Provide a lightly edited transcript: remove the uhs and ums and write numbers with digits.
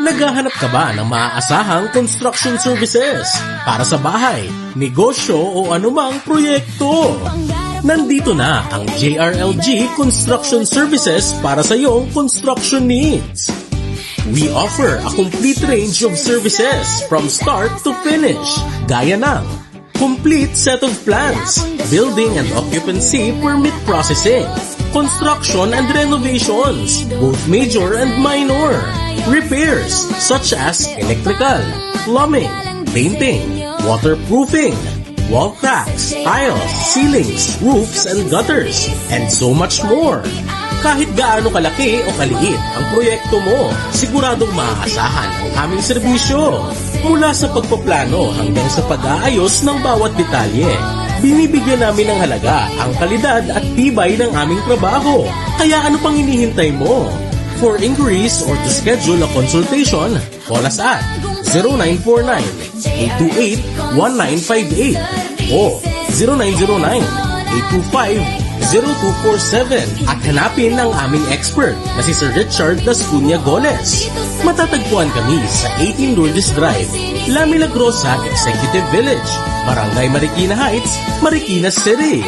Naghahanap ka ba ng maaasahang construction services para sa bahay, negosyo o anumang proyekto? Nandito na ang JRLG Construction Services para sa iyong construction needs. We offer a complete range of services from start to finish, gaya ng complete set of plans, building and occupancy permit processing, construction and renovations, both major and minor, repairs such as electrical, plumbing, painting, waterproofing, wall cracks, tiles, ceilings, roofs and gutters, and so much more. Kahit gaano kalaki o kaliit ang proyekto mo, siguradong maaasahan ang aming serbisyo. Mula sa pagpaplano hanggang sa pag-aayos ng bawat detalye, binibigyan namin ng halaga ang kalidad at tibay ng aming trabaho. Kaya ano pang hinihintay mo? For inquiries or to schedule a consultation, call us at 0949-828-1958 o 0909-825-0247 at hanapin ang aming expert na si Sir Richard Dascuña Goles. Matatagpuan kami sa 18 Lourdes Drive, La Milagrosa Executive Village, Barangay Marikina Heights, Marikina City.